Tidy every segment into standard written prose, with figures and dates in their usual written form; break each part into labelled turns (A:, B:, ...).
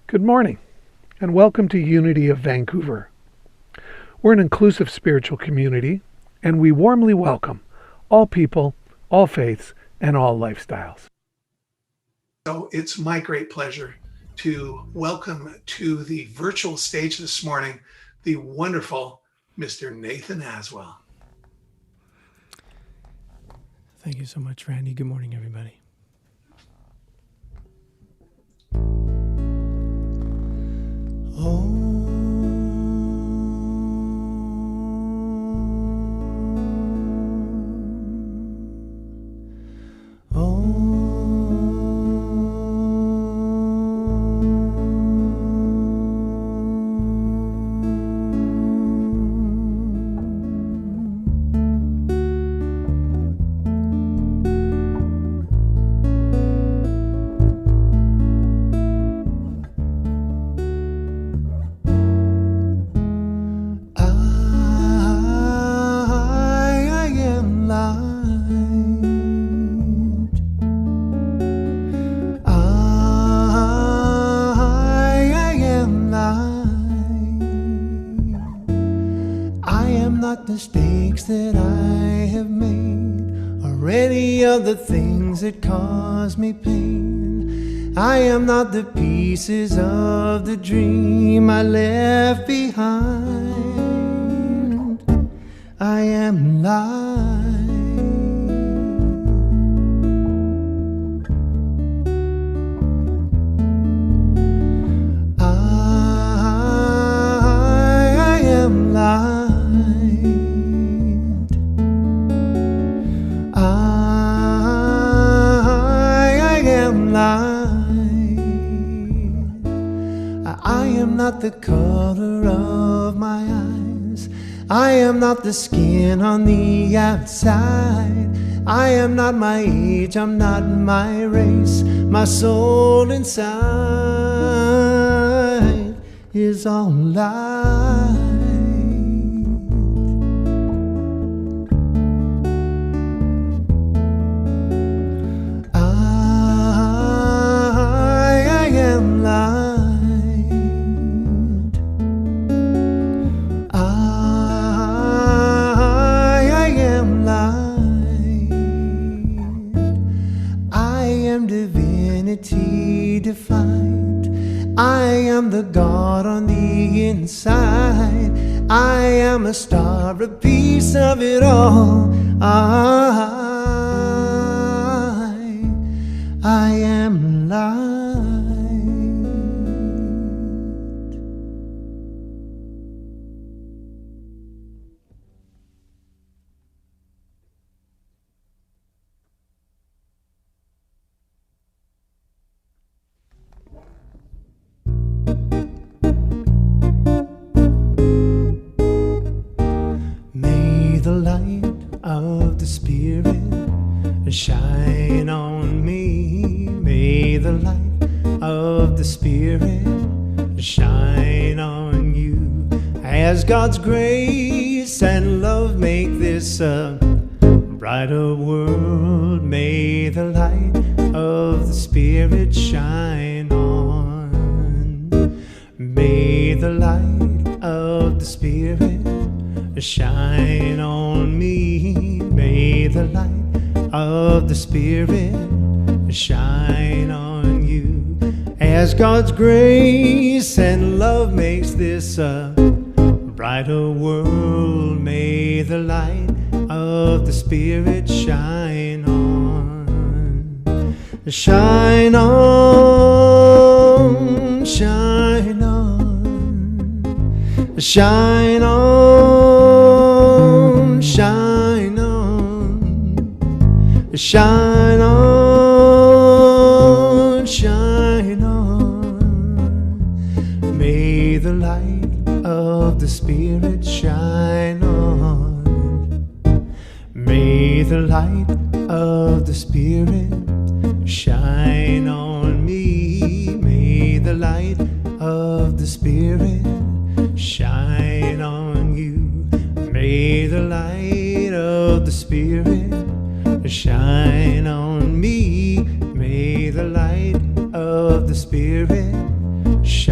A: Good morning, and welcome to Unity of Vancouver. We're an inclusive spiritual community, and we warmly welcome all people, all faiths, and all lifestyles.
B: So it's my great pleasure to welcome to the virtual stage this morning the wonderful Mr. Nathan Aswell.
C: Thank you so much, Randy. Good morning, everybody.
D: Mistakes that I have made, or any of the things that cause me pain. I am not the pieces of the dream I left behind. I am light. I am light. I am not the color of my eyes. I am not the skin on the outside. I am not my age, I'm not my race. My soul inside is all light. I am light. Defined. I am the God on the inside. I am a star, a piece of it all. I am light. The light of the Spirit shine on me. May the light of the Spirit shine on you. As God's grace and love make this a brighter world, may the light of the Spirit shine on. May the light of the Spirit shine on me. May the light of the Spirit shine on you. As God's grace and love makes this a brighter world, may the light of the Spirit shine on. Shine on, shine on, shine on, shine on, shine on, shine on. May the light of the Spirit shine on. May the light of the Spirit shine on me. May the light of the Spirit shine on you. May the light of the Spirit shine on me. May the light of the Spirit shine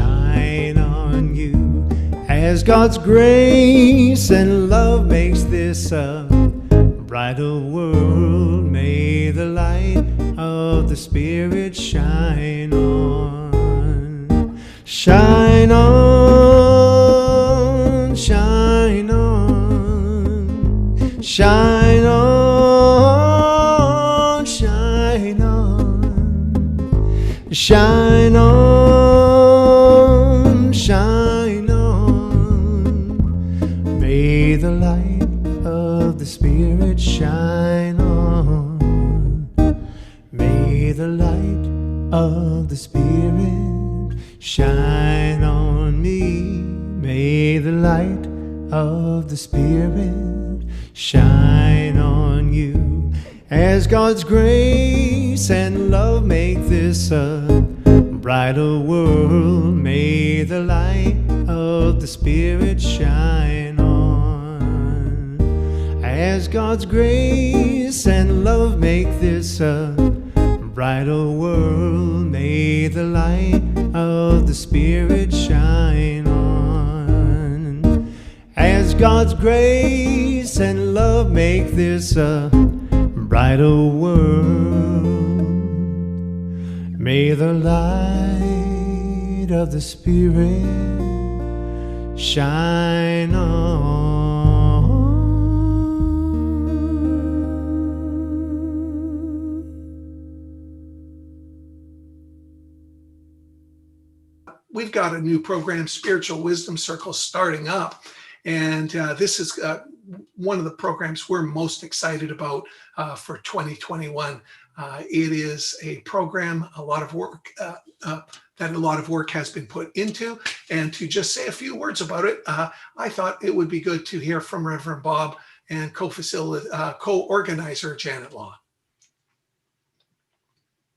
D: As God's grace and love makes this a brighter world, may the light of the Spirit shine on, shine on, shine on, shine on, shine on, shine on, shine on. May the light of the Spirit shine on. May the light of the Spirit shine on me. May the light of the Spirit shine on you. As God's grace and love make this a brighter world, may the light of the Spirit shine on. As God's grace and love make this a brighter world, may the light of the Spirit shine on. As God's grace and love make this a brighter world, may the light of the Spirit shine on.
B: We've got a new program, Spiritual Wisdom Circle, starting up. And this is one of the programs we're most excited about for 2021. It is a program, a lot of work has been put into. And to just say a few words about it, I thought it would be good to hear from Reverend Bob and co-organizer Janet Law.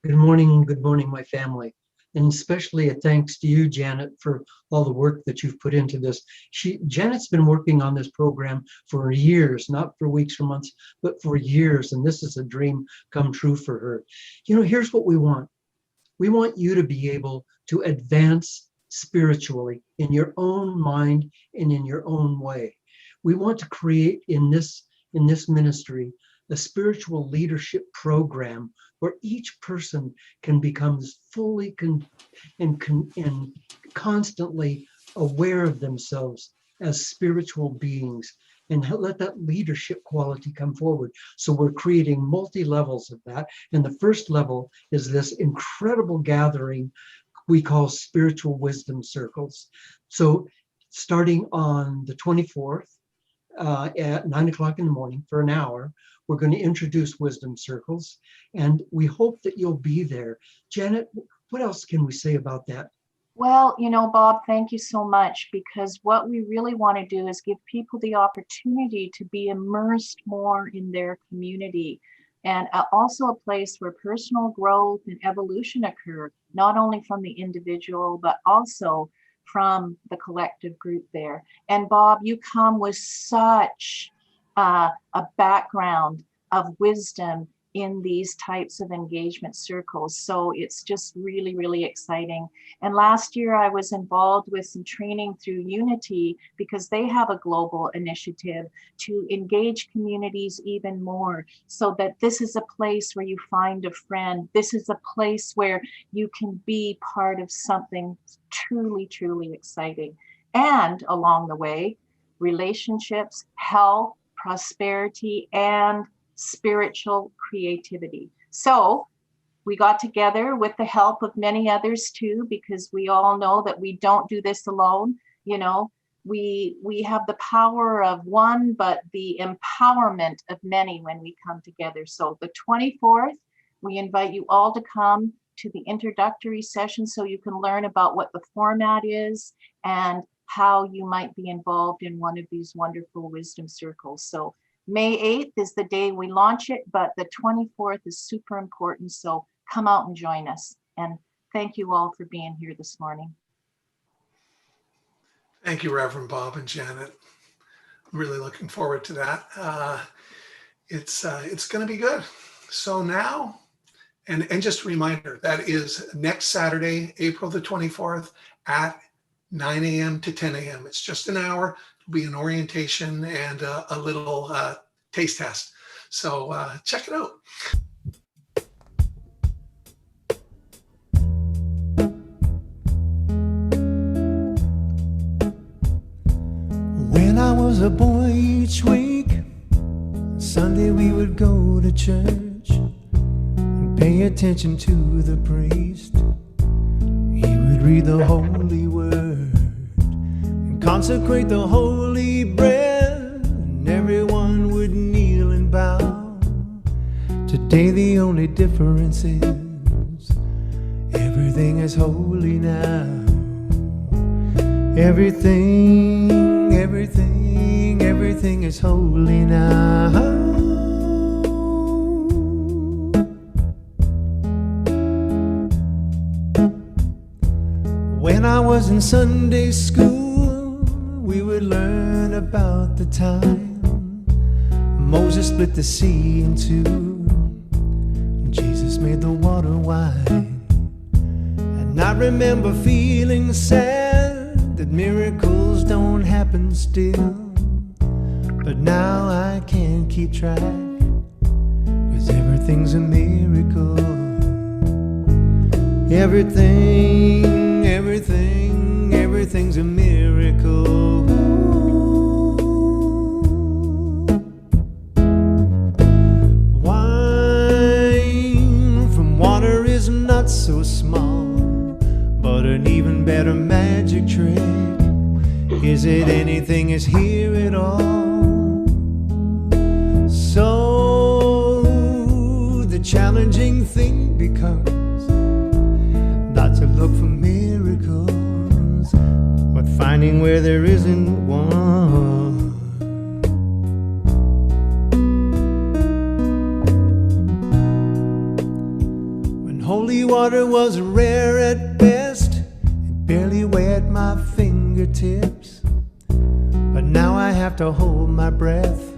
E: Good morning, my family. And especially a thanks to you, Janet, for all the work that you've put into this. Janet's been working on this program for years, not for weeks or months, but for years. And this is a dream come true for her. You know, here's what we want. We want you to be able to advance spiritually in your own mind and in your own way. We want to create in this ministry a spiritual leadership program where each person can become fully and constantly aware of themselves as spiritual beings, and let that leadership quality come forward. So we're creating multi-levels of that. And the first level is this incredible gathering we call Spiritual Wisdom Circles. So starting on the 24th at 9 o'clock in the morning for an hour, we're going to introduce wisdom circles, and we hope that you'll be there. Janet, what else can we say about that?
F: Well, you know, Bob, thank you so much, because what we really want to do is give people the opportunity to be immersed more in their community, and also a place where personal growth and evolution occur, not only from the individual, but also from the collective group there. And Bob, you come with such a background of wisdom in these types of engagement circles. So it's just really, really exciting. And last year I was involved with some training through Unity, because they have a global initiative to engage communities even more, so that this is a place where you find a friend. This is a place where you can be part of something truly, truly exciting. And along the way, relationships, health, prosperity, and spiritual creativity. So we got together with the help of many others too, because we all know that we don't do this alone. You know, we have the power of one, but the empowerment of many when we come together. So the 24th, we invite you all to come to the introductory session so you can learn about what the format is and how you might be involved in one of these wonderful wisdom circles. So May 8th is the day we launch it, but the 24th is super important. So come out and join us. And thank you all for being here this morning.
B: Thank you, Reverend Bob and Janet. I'm really looking forward to that. It's going to be good. So now, and just a reminder, that is next Saturday, April the 24th at 9 a.m. to 10 a.m. It's just an hour. It'll be an orientation and a little taste test. So check it out.
D: When I was a boy, each week, Sunday we would go to church and pay attention to the priest. He would read the holy word and consecrate the holy bread, and everyone would kneel and bow. Today the only difference is everything is holy now. Everything is holy now. When I was in Sunday school, we would learn about the time Moses split the sea in two, Jesus made the water wine. And I remember feeling sad that miracles don't happen still. But now I can't keep track, 'cause everything's a miracle. Everything's a miracle. Wine from water is not so small, but an even better magic trick is it anything is here at all. So the challenging thing becomes not to look for miracles, but finding where there isn't one. When holy water was rare at best, it barely wet my fingertips. But now I have to hold my breath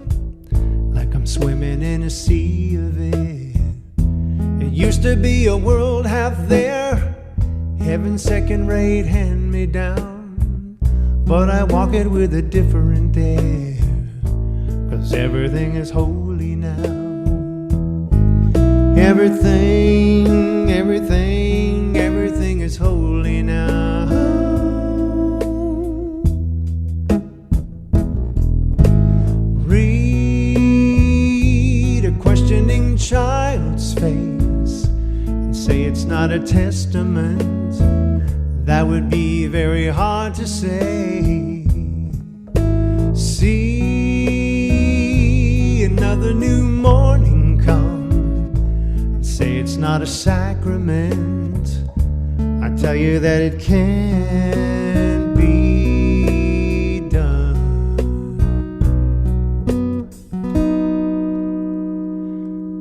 D: like I'm swimming in a sea of it. It used to be a world half there, heaven's second-rate hand-me-down, but I walk it with a different air, 'cause everything is holy now. Everything is holy now. Read a questioning child's face and say it's not a testament. That would be very hard to say. See another new morning come and say it's not a sacrament. I tell you that it can't be done.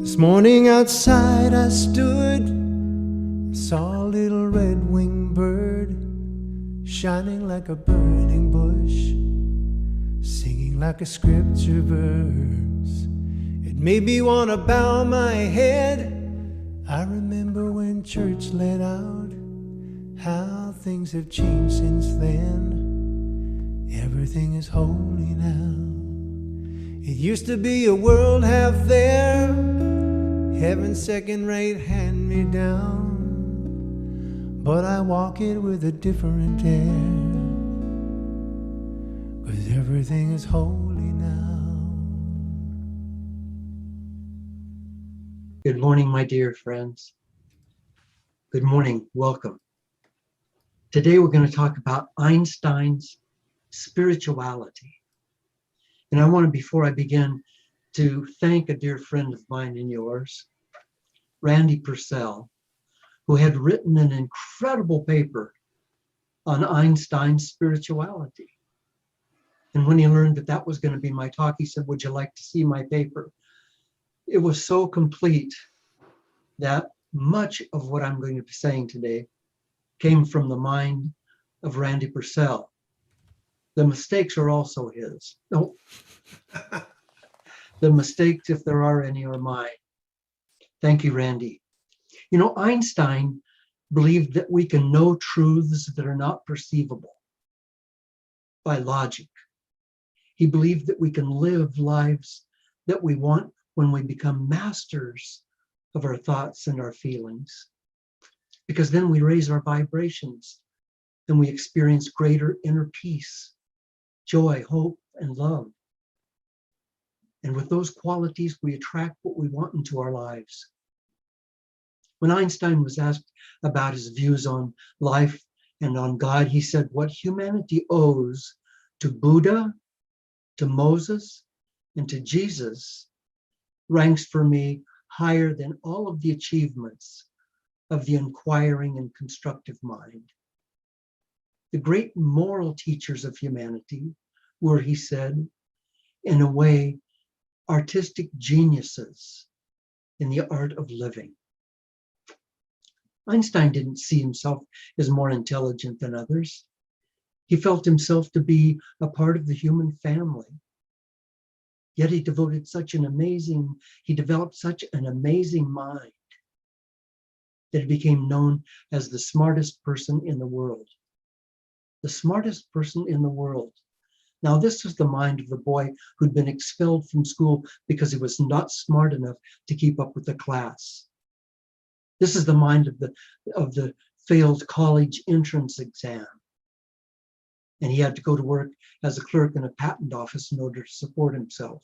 D: This morning outside I stood and saw a little red-winged bird shining like a burning bush, singing like a scripture verse. It made me want to bow my head. I remember when church let out, how things have changed since then. Everything is holy now. It used to be a world half there, heaven's second-rate hand-me-down, but I walk it with a different air, 'cause everything is holy now.
E: Good morning, my dear friends. Good morning, welcome. Today we're going to talk about Einstein's spirituality. And I want to, before I begin, to thank a dear friend of mine and yours, Randy Purcell, who had written an incredible paper on Einstein's spirituality. And when he learned that that was going to be my talk, he said, "Would you like to see my paper?" It was so complete that much of what I'm going to be saying today came from the mind of Randy Purcell. The mistakes are also his. No, the mistakes, if there are any, are mine. Thank you, Randy. You know, Einstein believed that we can know truths that are not perceivable. by logic. He believed that we can live lives that we want when we become masters of our thoughts and our feelings, because then we raise our vibrations and we experience greater inner peace, joy, hope, and love. And with those qualities, we attract what we want into our lives. When Einstein was asked about his views on life and on God, he said, what humanity owes to Buddha, to Moses, and to Jesus ranks for me higher than all of the achievements of the inquiring and constructive mind. The great moral teachers of humanity were, he said, in a way, artistic geniuses in the art of living. Einstein didn't see himself as more intelligent than others. He felt himself to be a part of the human family. Yet he developed such an amazing mind that he became known as the smartest person in the world. The smartest person in the world. Now, this was the mind of the boy who'd been expelled from school because he was not smart enough to keep up with the class. This is the mind of the failed college entrance exam. And he had to go to work as a clerk in a patent office in order to support himself.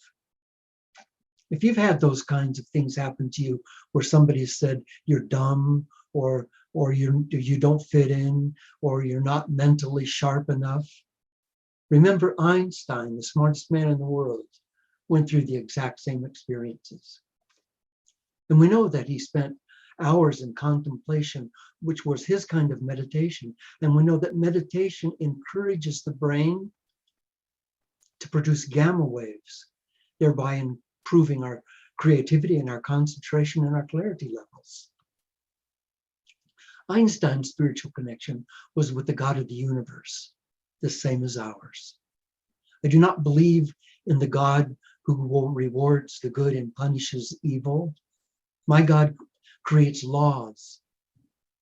E: If you've had those kinds of things happen to you, where somebody said you're dumb, or you don't fit in, or you're not mentally sharp enough, remember Einstein, the smartest man in the world, went through the exact same experiences. And we know that he spent hours in contemplation, which was his kind of meditation. And we know that meditation encourages the brain to produce gamma waves, thereby improving our creativity and our concentration and our clarity levels. Einstein's spiritual connection was with the God of the universe, the same as ours. I do not believe in the God who rewards the good and punishes evil. My God creates laws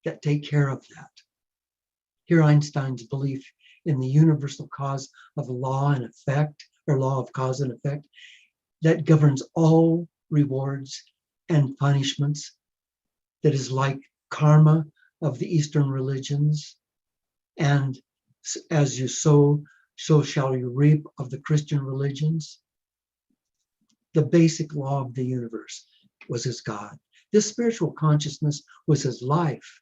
E: that take care of that. Here, Einstein's belief in the universal cause of law and effect, or law of cause and effect, that governs all rewards and punishments, that is like karma of the Eastern religions, and as you sow, so shall you reap of the Christian religions. The basic law of the universe was his God. This spiritual consciousness was his life.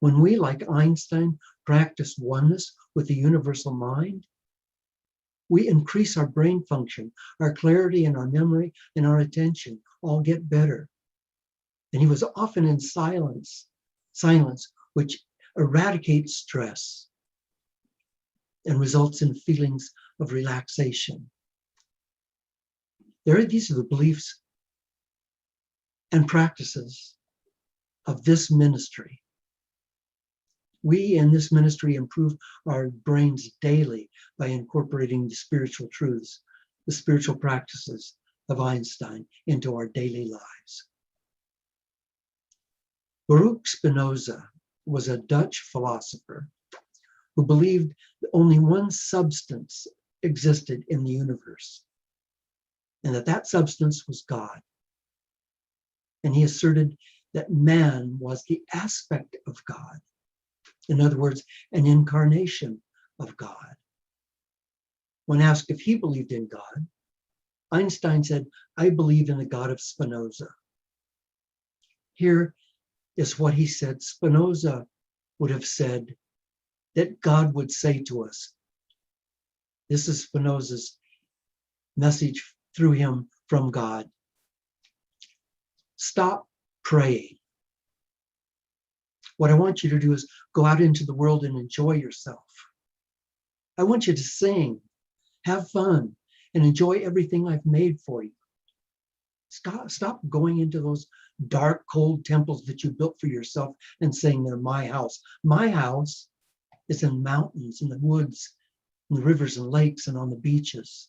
E: When we, like Einstein, practice oneness with the universal mind, we increase our brain function, our clarity and our memory and our attention all get better. And he was often in silence, which eradicates stress and results in feelings of relaxation. These are the beliefs and practices of this ministry. We in this ministry improve our brains daily by incorporating the spiritual truths, the spiritual practices of Einstein into our daily lives. Baruch Spinoza was a Dutch philosopher who believed that only one substance existed in the universe, and that substance was God. And he asserted that man was the aspect of God. In other words, an incarnation of God. When asked if he believed in God, Einstein said, I believe in the God of Spinoza. Here is what he said Spinoza would have said that God would say to us. This is Spinoza's message through him from God. Stop praying. What I want you to do is go out into the world and enjoy yourself. I want you to sing, have fun, and enjoy everything I've made for you. Stop going into those dark, cold temples that you built for yourself and saying they're my house. My house is in mountains, in the woods, in the rivers and lakes, and on the beaches.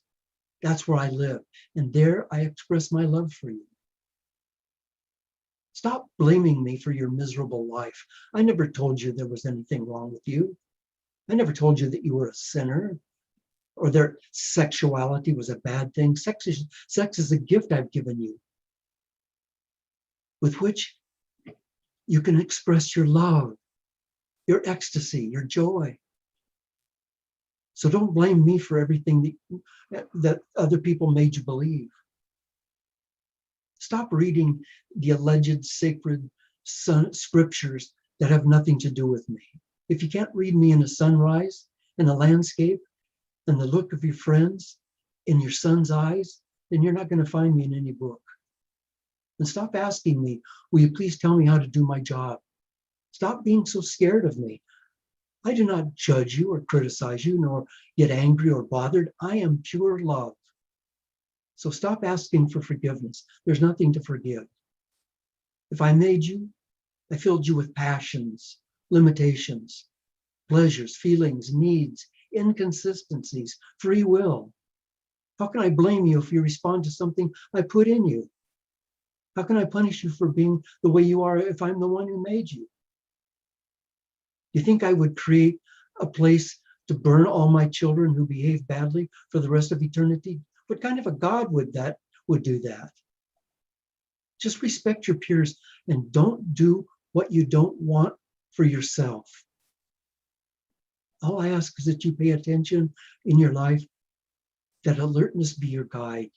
E: That's where I live. And there I express my love for you. Stop blaming me for your miserable life. I never told you there was anything wrong with you. I never told you that you were a sinner or that sexuality was a bad thing. Sex is a gift I've given you with which you can express your love, your ecstasy, your joy. So don't blame me for everything that other people made you believe. Stop reading the alleged sacred scriptures that have nothing to do with me. If you can't read me in a sunrise, in a landscape, in the look of your friends, in your son's eyes, then you're not going to find me in any book. And stop asking me, will you please tell me how to do my job? Stop being so scared of me. I do not judge you or criticize you, nor get angry or bothered. I am pure love. So stop asking for forgiveness. There's nothing to forgive. If I made you, I filled you with passions, limitations, pleasures, feelings, needs, inconsistencies, free will. How can I blame you if you respond to something I put in you? How can I punish you for being the way you are if I'm the one who made you? You think I would create a place to burn all my children who behave badly for the rest of eternity? What kind of a God would do that? Just respect your peers and don't do what you don't want for yourself. All I ask is that you pay attention in your life, that alertness be your guide.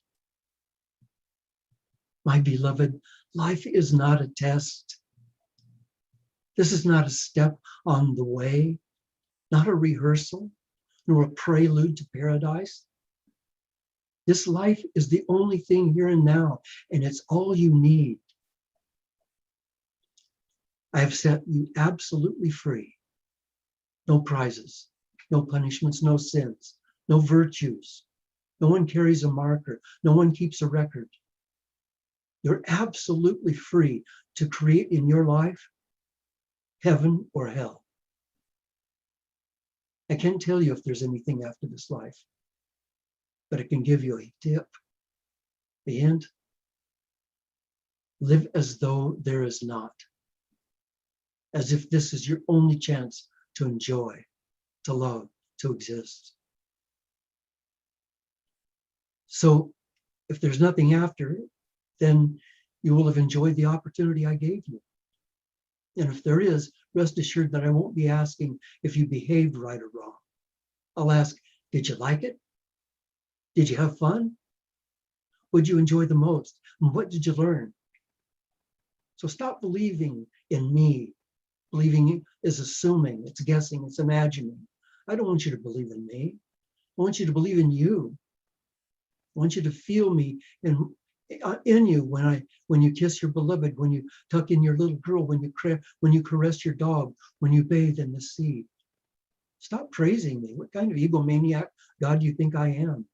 E: My beloved, life is not a test. This is not a step on the way, not a rehearsal, nor a prelude to paradise. This life is the only thing here and now, and it's all you need. I have set you absolutely free. No prizes, no punishments, no sins, no virtues. No one carries a marker. No one keeps a record. You're absolutely free to create in your life heaven or hell. I can't tell you if there's anything after this life, but I can give you a tip, a hint. Live as though there is not, as if this is your only chance to enjoy, to love, to exist. So if there's nothing after, then you will have enjoyed the opportunity I gave you. And if there is, rest assured that I won't be asking if you behaved right or wrong. I'll ask, did you like it? Did you have fun? What did you enjoy the most? And what did you learn? So stop believing in me. Believing is assuming, it's guessing, it's imagining. I don't want you to believe in me. I want you to believe in you. I want you to feel me in you when you kiss your beloved, when you tuck in your little girl, when you caress your dog, when you bathe in the sea. Stop praising me. What kind of egomaniac God do you think I am?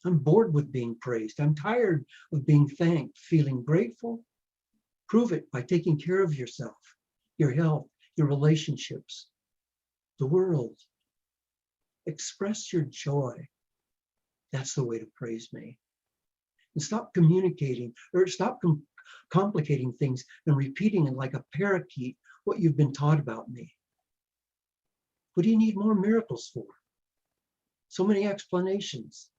E: I'm bored with being praised. I'm tired of being thanked, feeling grateful. Prove it by taking care of yourself, your health, your relationships, the world. Express your joy. That's the way to praise me. And stop communicating or stop complicating things and repeating it like a parakeet what you've been taught about me. What do you need more miracles for? So many explanations.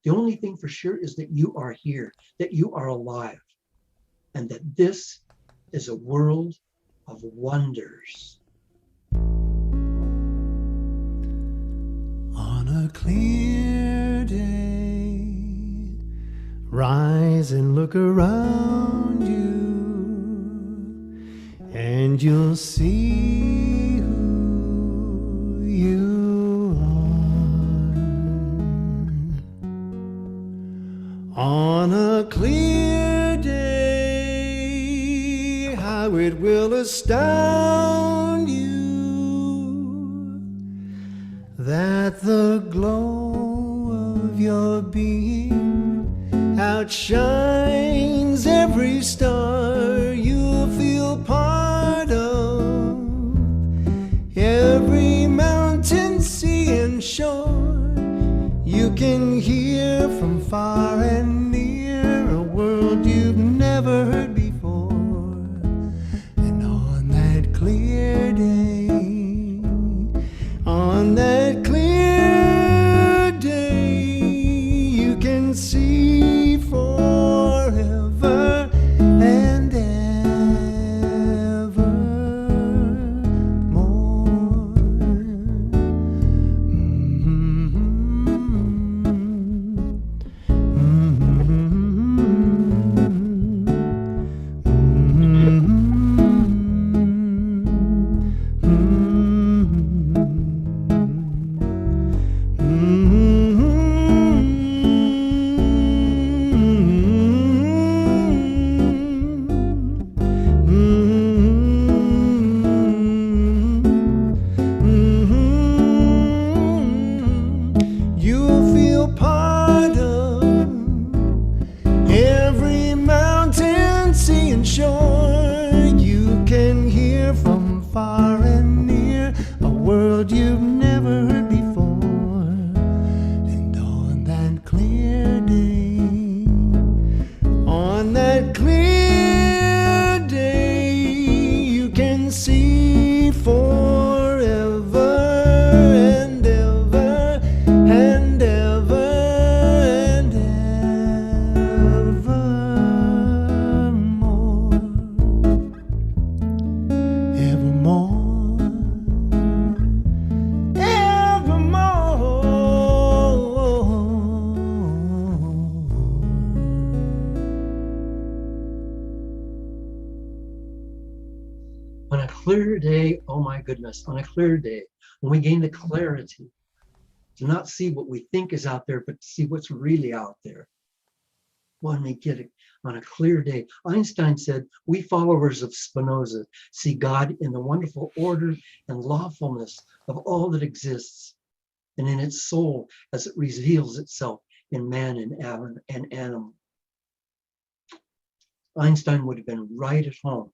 E: The only thing for sure is that you are here, that you are alive, and that this is a world of wonders.
D: On a clear day, rise and look around you, and you'll see who you are. On a clear day, how it will astound you that the glow of your being outshines every star you feel part of, every mountain, sea, and shore. You can hear from far and near a world you've never heard before. And on that clear day, autumn. Every mountain, sea, and shore, you can hear from far and near a world you've never heard before. And on that clear day, on that clear day, you can see forever and ever and ever and evermore. Evermore,
E: On a clear day, oh my goodness, on a clear day, when we gain the clarity to not see what we think is out there, but to see what's really out there. When we get it on a clear day, Einstein said, we followers of Spinoza see God in the wonderful order and lawfulness of all that exists, and in its soul as it reveals itself in man and animal. Einstein would have been right at home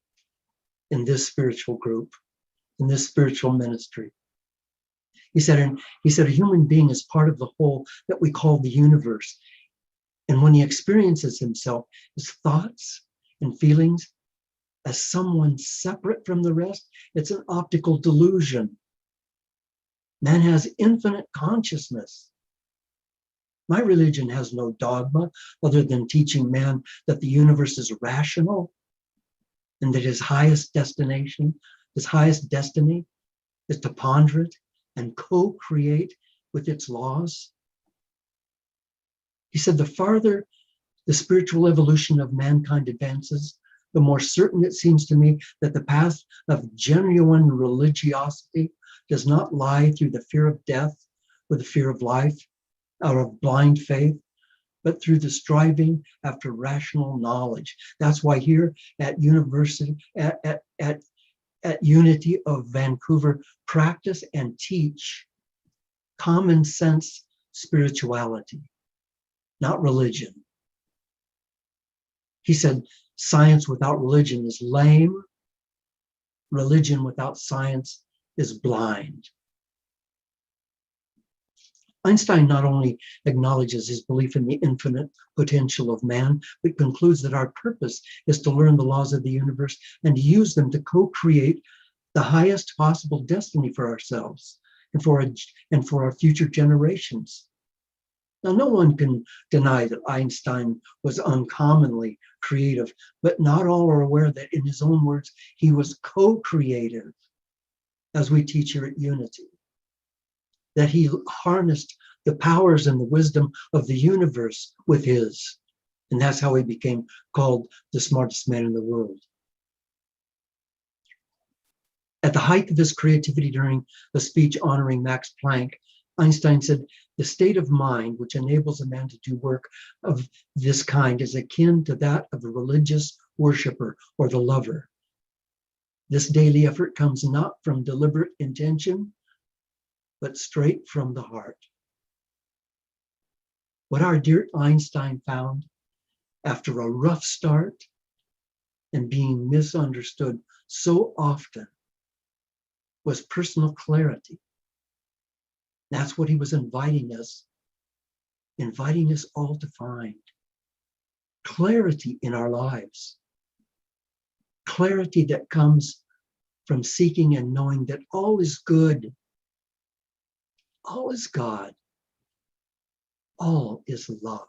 E: in this spiritual group, in this spiritual ministry. He said a human being is part of the whole that we call the universe. And when he experiences himself, his thoughts and feelings as someone separate from the rest, it's an optical delusion. Man has infinite consciousness. My religion has no dogma other than teaching man that the universe is rational and that his highest destination, his highest destiny is to ponder it and co-create with its laws. He said, the farther the spiritual evolution of mankind advances, the more certain it seems to me that the path of genuine religiosity does not lie through the fear of death or the fear of life or of blind faith, but through the striving after rational knowledge. That's why here at University, at Unity of Vancouver, practice and teach common sense spirituality, not religion. He said, science without religion is lame. Religion without science is blind. Einstein not only acknowledges his belief in the infinite potential of man, but concludes that our purpose is to learn the laws of the universe and to use them to co-create the highest possible destiny for ourselves and for our future generations. Now, no one can deny that Einstein was uncommonly creative, but not all are aware that, in his own words, he was co-creative, as we teach here at Unity. That he harnessed the powers and the wisdom of the universe with his. And that's how he became called the smartest man in the world. At the height of his creativity during a speech honoring Max Planck, Einstein said, the state of mind which enables a man to do work of this kind is akin to that of a religious worshiper or the lover. This daily effort comes not from deliberate intention, but straight from the heart. What our dear Einstein found after a rough start and being misunderstood so often was personal clarity. That's what he was inviting us all to find. Clarity in our lives. Clarity that comes from seeking and knowing that all is good. All is God. All is love.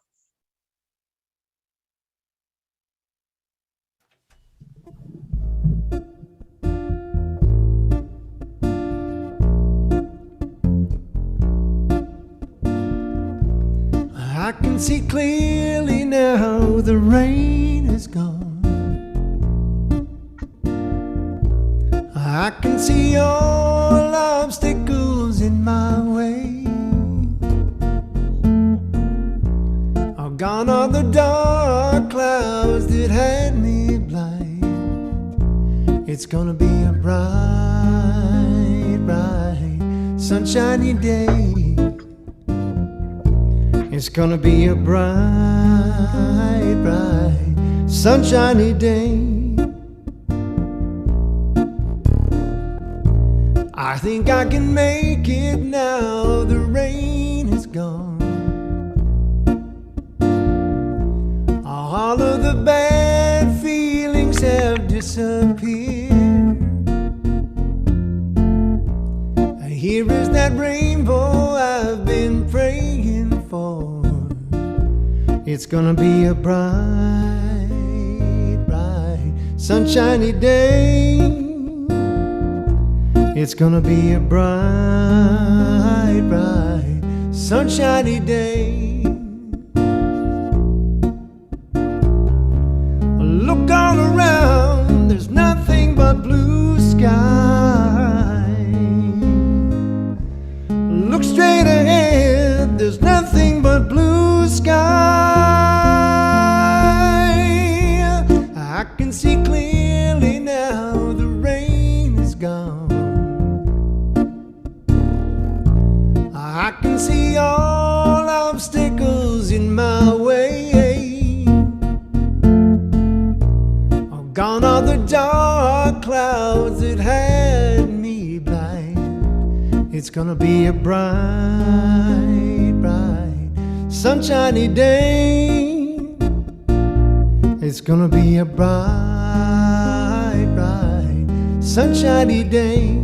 D: I can see clearly now the rain is gone. I can see all obstacles in my way. All gone are the dark clouds that had me blind. It's gonna be a bright, bright, sunshiny day. It's gonna be a bright, bright, sunshiny day. I think I can make it now the rain is gone. All of the bad feelings have disappeared. Here is that rainbow I've been praying for. It's gonna be a bright, bright, sunshiny day. It's gonna be a bright, bright, sunshiny day. Look all around, there's nothing but blue sky. Look straight ahead, there's nothing but blue sky. I can see clearly now, the rain is gone. I can see all obstacles in my way. Oh, gone are the dark clouds that had me blind. It's gonna be a bright, bright, sunshiny day. It's gonna be a bright, bright, sunshiny day.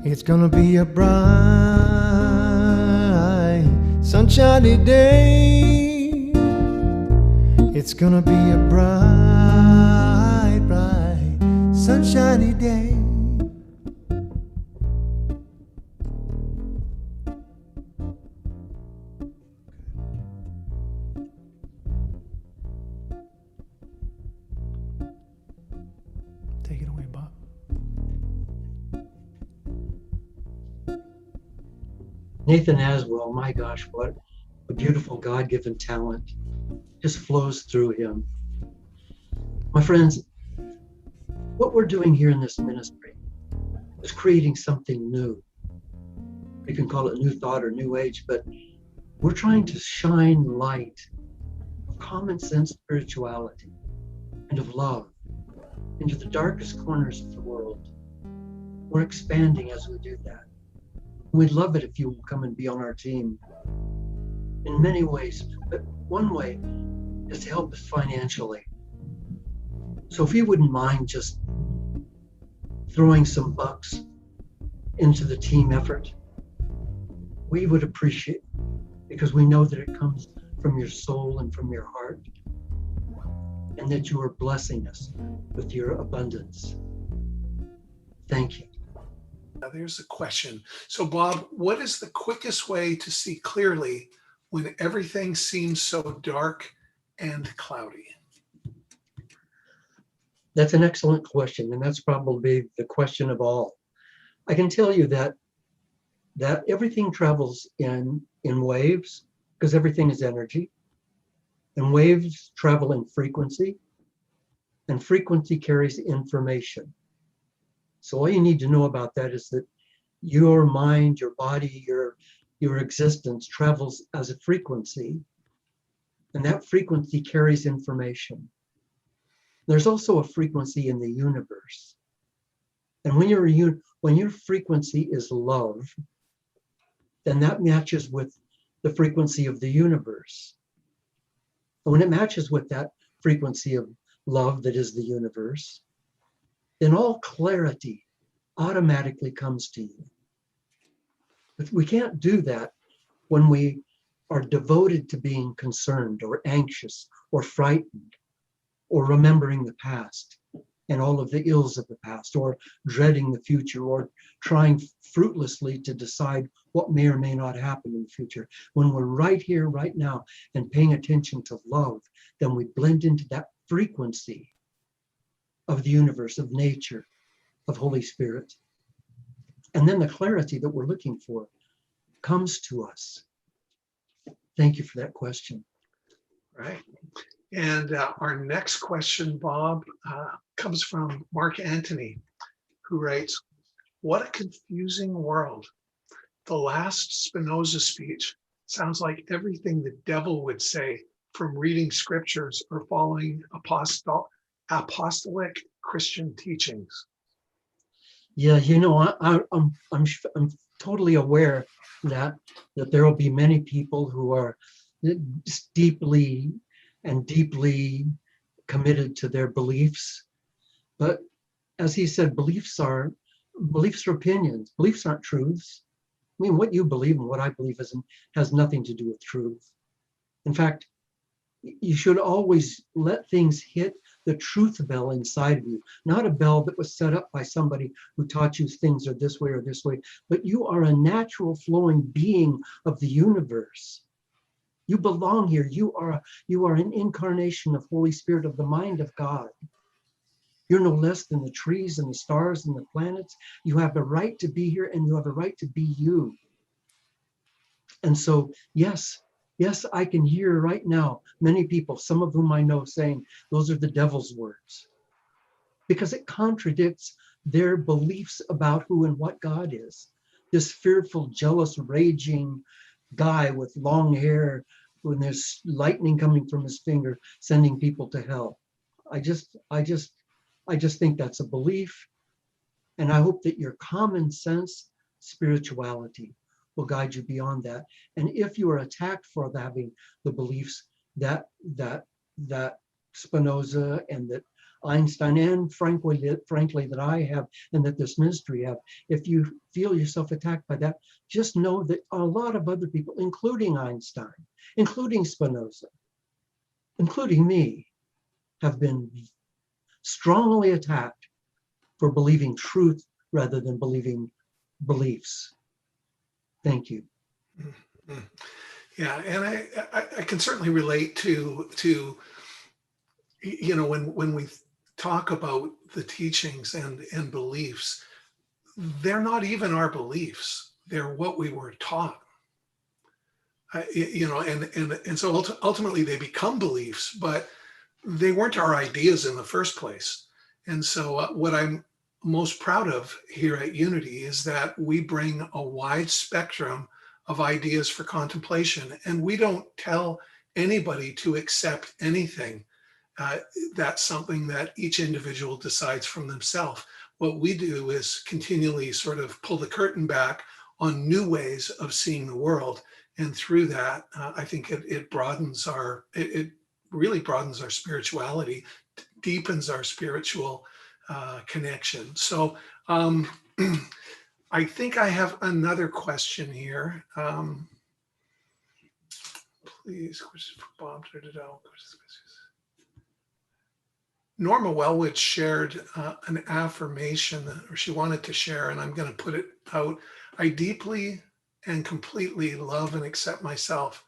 D: It's gonna be a bright, sunshiny day. It's gonna be a bright, bright, sunshiny day.
C: Take it away, Bob.
E: Nathan Aswell, my gosh, what a beautiful God-given talent just flows through him. My friends, what we're doing here in this ministry is creating something new. You can call it new thought or new age, but we're trying to shine light of common sense spirituality and of love into the darkest corners of the world. We're expanding as we do that. We'd love it if you will come and be on our team in many ways, but one way is to help us financially. So if you wouldn't mind just throwing some bucks into the team effort, we would appreciate it, because we know that it comes from your soul and from your heart, and that you are blessing us with your abundance. Thank you.
B: Now, there's a question. So, Bob, what is the quickest way to see clearly when everything seems so dark and cloudy?
E: That's an excellent question, and that's probably the question of all. I can tell you that everything travels in waves, because everything is energy, and waves travel in frequency, and frequency carries information. So all you need to know about that is that your mind, your body, your existence travels as a frequency, and that frequency carries information. There's also a frequency in the universe. And when your frequency is love, then that matches with the frequency of the universe. And when it matches with that frequency of love that is the universe, then all clarity automatically comes to you. But we can't do that when we are devoted to being concerned or anxious or frightened or remembering the past and all of the ills of the past, or dreading the future, or trying fruitlessly to decide what may or may not happen in the future. When we're right here, right now, and paying attention to love, then we blend into that frequency of the universe, of nature, of Holy Spirit. And then the clarity that we're looking for comes to us. Thank you for that question.
B: Right. And our next question, Bob, comes from Mark Antony, who writes, "What a confusing world. The last Spinoza speech sounds like everything the devil would say from reading scriptures or following apostolic Christian teachings.
E: Yeah, I'm totally aware that there will be many people who are just deeply committed to their beliefs. But as he said, beliefs are opinions. Beliefs aren't truths. I mean, what you believe and what I believe has nothing to do with truth. In fact, you should always let things hit the truth bell inside of you, not a bell that was set up by somebody who taught you things are this way or this way, but you are a natural flowing being of the universe. You belong here. You are an incarnation of Holy Spirit, of the mind of God. You're no less than the trees and the stars and the planets. You have the right to be here, and you have a right to be you. And so, yes, I can hear right now many people, some of whom I know, saying those are the devil's words, because it contradicts their beliefs about who and what God is. This fearful, jealous, raging guy with long hair, when there's lightning coming from his finger, sending people to hell. I just think that's a belief. And I hope that your common sense spirituality will guide you beyond that. And if you are attacked for having the beliefs that Spinoza and that Einstein and frankly that I have and that this ministry have, if you feel yourself attacked by that, just know that a lot of other people, including Einstein, including Spinoza, including me, have been strongly attacked for believing truth rather than believing beliefs. Thank you.
B: Mm-hmm. Yeah, and I can certainly relate to when we talk about the teachings and beliefs, they're not even our beliefs. They're what we were taught. And so ultimately they become beliefs, but they weren't our ideas in the first place. And so what I'm most proud of here at Unity is that we bring a wide spectrum of ideas for contemplation, and we don't tell anybody to accept anything. That's something that each individual decides from themselves. What we do is continually sort of pull the curtain back on new ways of seeing the world. And through that, I think it really broadens our spirituality, deepens our spiritual connection. So I think I have another question here. Please, Bob. Norma Wellwood shared an affirmation, or she wanted to share, and I'm going to put it out. I deeply and completely love and accept myself.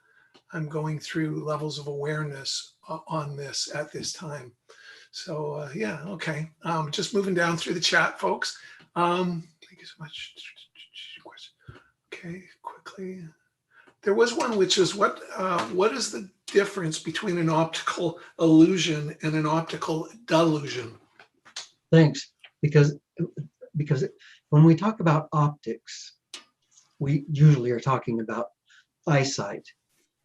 B: I'm going through levels of awareness on this at this time. So yeah, okay. Just moving down through the chat, folks. Thank you so much. Okay, quickly. There was one which is what is the difference between an optical illusion and an optical delusion?
E: Thanks. Because when we talk about optics, we usually are talking about eyesight.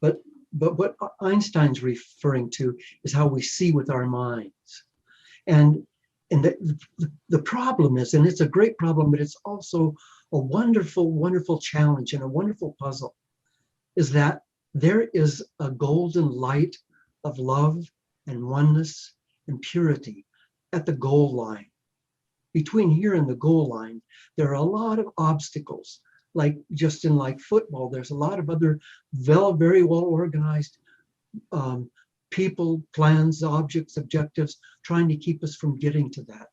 E: But what Einstein's referring to is how we see with our minds. And the problem is, and it's a great problem, but it's also a wonderful, wonderful challenge and a wonderful puzzle, is that there is a golden light of love and oneness and purity at the goal line. Between here and the goal line, there are a lot of obstacles. Like football, there's a lot of other very well organized people, plans, objects, objectives, trying to keep us from getting to that.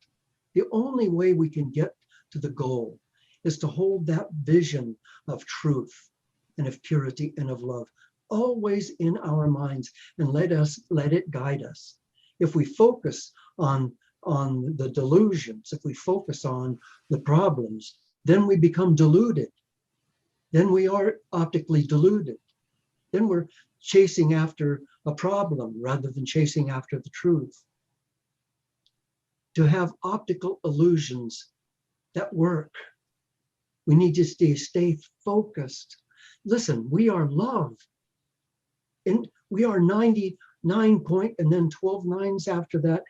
E: The only way we can get to the goal is to hold that vision of truth and of purity and of love always in our minds, and let it guide us. If we focus on the delusions, if we focus on the problems, then we become deluded. Then we are optically deluded. Then we're chasing after a problem rather than chasing after the truth. To have optical illusions that work, we need to stay focused. listen, we are love. And we are 99 point and then 12 nines after that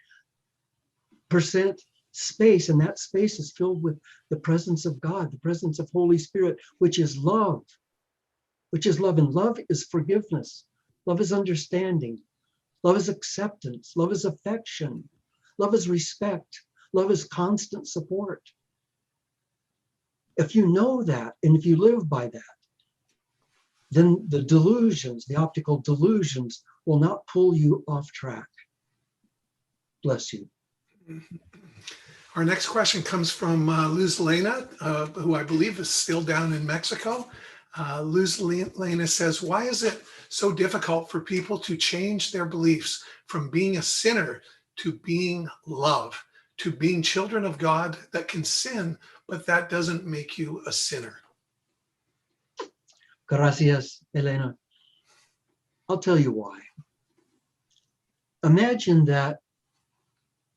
E: percent space. And that space is filled with the presence of God, the presence of Holy Spirit, which is love, which is love. And love is forgiveness. Love is understanding. Love is acceptance. Love is affection. Love is respect. Love is constant support. If you know that, and if you live by that, then the delusions, the optical delusions, will not pull you off track. Bless you.
B: Our next question comes from Luz Lena, who I believe is still down in Mexico. Luz Lena says, why is it so difficult for people to change their beliefs from being a sinner to being love, to being children of God that can sin, but that doesn't make you a sinner?
E: Gracias, Elena. I'll tell you why. Imagine that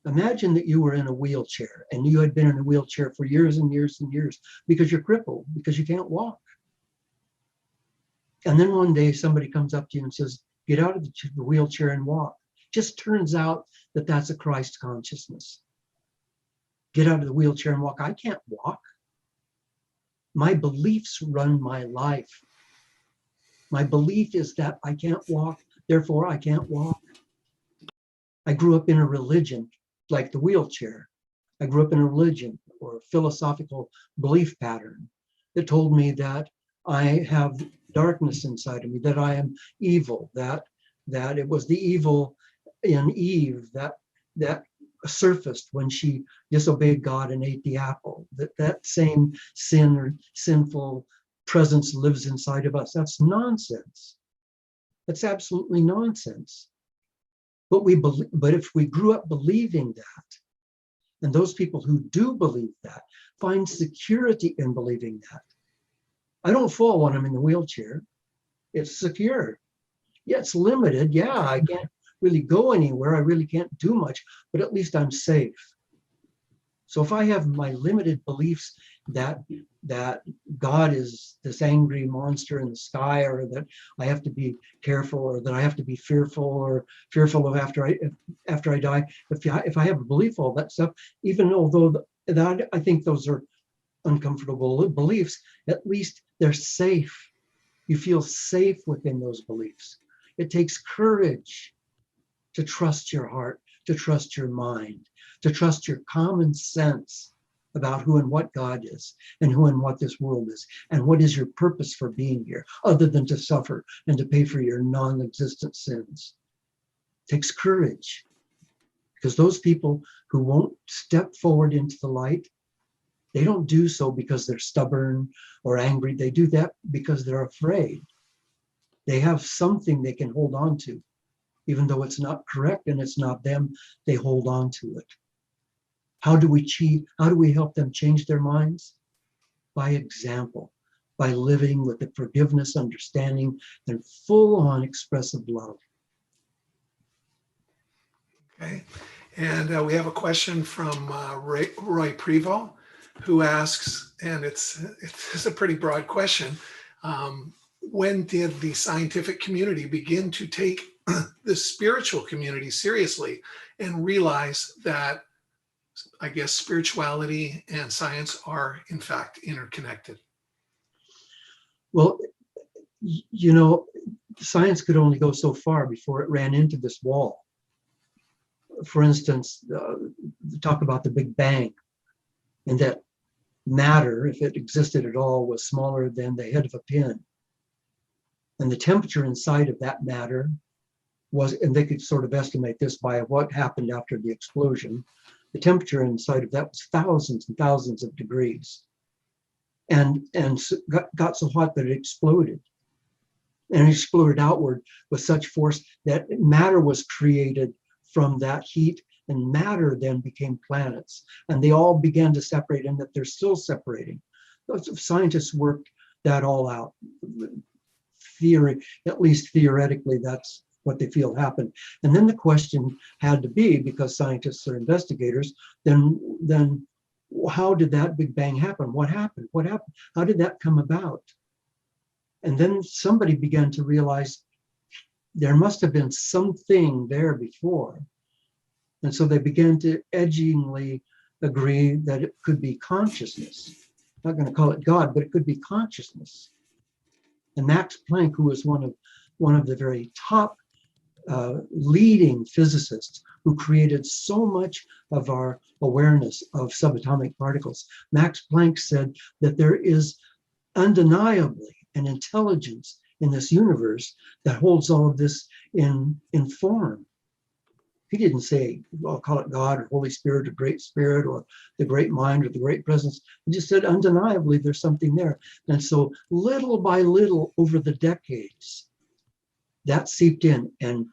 E: you were in a wheelchair and you had been in a wheelchair for years and years and years because you're crippled, because you can't walk. And then one day somebody comes up to you and says, get out of the wheelchair and walk. Just turns out that that's a Christ consciousness. Get out of the wheelchair and walk. I can't walk. My beliefs run my life. My belief is that I can't walk, therefore I can't walk. I grew up in a religion like the wheelchair. I grew up in a religion or a philosophical belief pattern that told me that I have darkness inside of me, that I am evil, that it was the evil in Eve that surfaced when she disobeyed God and ate the apple, that same sin or sinful presence lives inside of us. That's nonsense. That's absolutely nonsense. But if we grew up believing that, and those people who do believe that find security in believing that. I don't fall when I'm in the wheelchair. It's secure. Yeah, it's limited. Yeah, I can't really go anywhere. I really can't do much, but at least I'm safe. So if I have my limited beliefs that God is this angry monster in the sky, or that I have to be careful, or that I have to be fearful of after I die, if I have a belief all that stuff, even although that I think those are uncomfortable beliefs, at least they're safe. You feel safe within those beliefs. It takes courage to trust your heart, to trust your mind, to trust your common sense about who and what God is, and who and what this world is, and what is your purpose for being here, other than to suffer and to pay for your non-existent sins. It takes courage, because those people who won't step forward into the light, they don't do so because they're stubborn or angry. They do that because they're afraid. They have something they can hold on to. Even though it's not correct and it's not them, they hold on to it. How do we help them change their minds? By example, by living with the forgiveness, understanding, and full-on expressive love.
B: Okay, and we have a question from Roy Prevo, who asks, and it's a pretty broad question, when did the scientific community begin to take the spiritual community seriously and realize that, I guess, spirituality and science are in fact interconnected?
E: Well, science could only go so far before it ran into this wall. For instance, talk about the Big Bang, and that matter, if it existed at all, was smaller than the head of a pin. And the temperature inside of that matter was, and they could sort of estimate this by what happened after the explosion, the temperature inside of that was thousands and thousands of degrees, and got so hot that it exploded. And it exploded outward with such force that matter was created from that heat, and matter then became planets. And they all began to separate, and that they're still separating. Those scientists worked that all out. Theory, at least theoretically, that's what they feel happened. And then the question had to be, because scientists are investigators, then how did that Big Bang happen? What happened? How did that come about? And then somebody began to realize there must have been something there before. And so they began to edgingly agree that it could be consciousness. I'm not going to call it God, but it could be consciousness. And Max Planck, who was one of the very top leading physicists who created so much of our awareness of subatomic particles, Max Planck said that there is undeniably an intelligence in this universe that holds all of this in form. He didn't say, I'll call it God or Holy Spirit or Great Spirit or the Great Mind or the Great Presence. He just said undeniably there's something there. And so little by little over the decades, that seeped in. And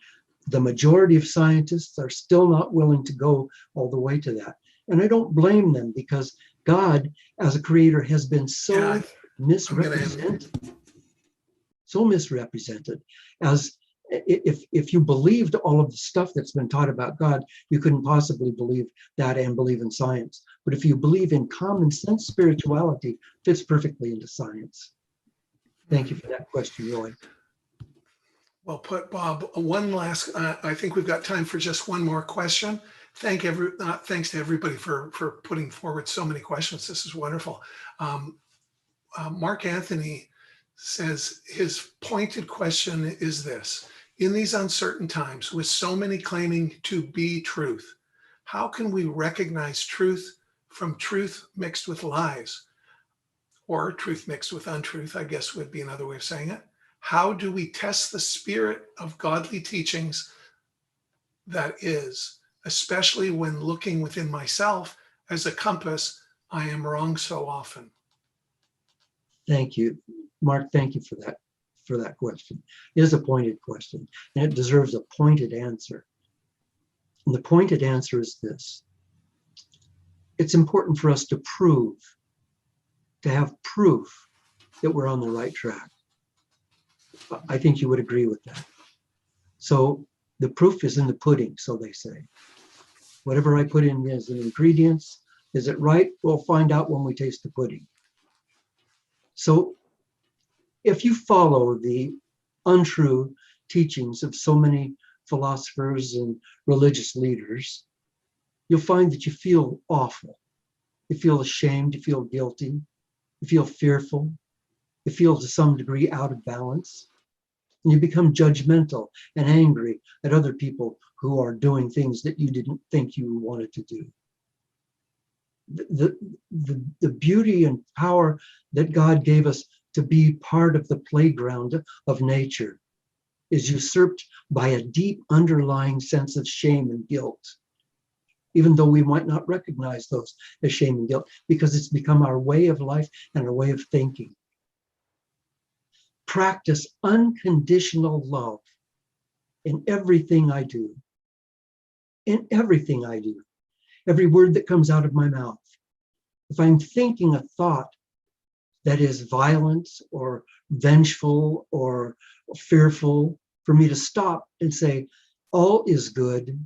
E: the majority of scientists are still not willing to go all the way to that. And I don't blame them, because God as a creator has been so misrepresented. So misrepresented. As if you believed all of the stuff that's been taught about God, you couldn't possibly believe that and believe in science. But if you believe in common sense spirituality, fits perfectly into science. Thank you for that question, Roy.
B: Well put, Bob. One last, I think we've got time for just one more question. Thanks to everybody for putting forward so many questions. This is wonderful. Mark Anthony says his pointed question is this: in these uncertain times, with so many claiming to be truth, how can we recognize truth from truth mixed with lies, or truth mixed with untruth, I guess would be another way of saying it? How do we test the spirit of godly teachings that is, especially when looking within myself as a compass, I am wrong so often?
E: Thank you, Mark. Thank you for that question. It is a pointed question, and it deserves a pointed answer. And the pointed answer is this: it's important for us to have proof that we're on the right track. I think you would agree with that. So the proof is in the pudding, so they say. Whatever I put in as an ingredients, is it right? We'll find out when we taste the pudding. So if you follow the untrue teachings of so many philosophers and religious leaders, you'll find that you feel awful. You feel ashamed, you feel guilty, you feel fearful, you feel to some degree out of balance, and you become judgmental and angry at other people who are doing things that you didn't think you wanted to do. The beauty and power that God gave us to be part of the playground of nature is usurped by a deep underlying sense of shame and guilt, even though we might not recognize those as shame and guilt, because it's become our way of life and our way of thinking. Practice unconditional love in everything I do. In everything I do. Every word that comes out of my mouth. If I'm thinking a thought that is violent or vengeful or fearful, for me to stop and say, all is good,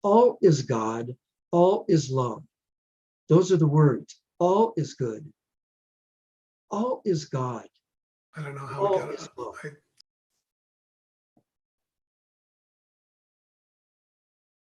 E: all is God, all is love. Those are the words. All is good. All is God.
B: I don't know how
E: All
B: we got
E: is love.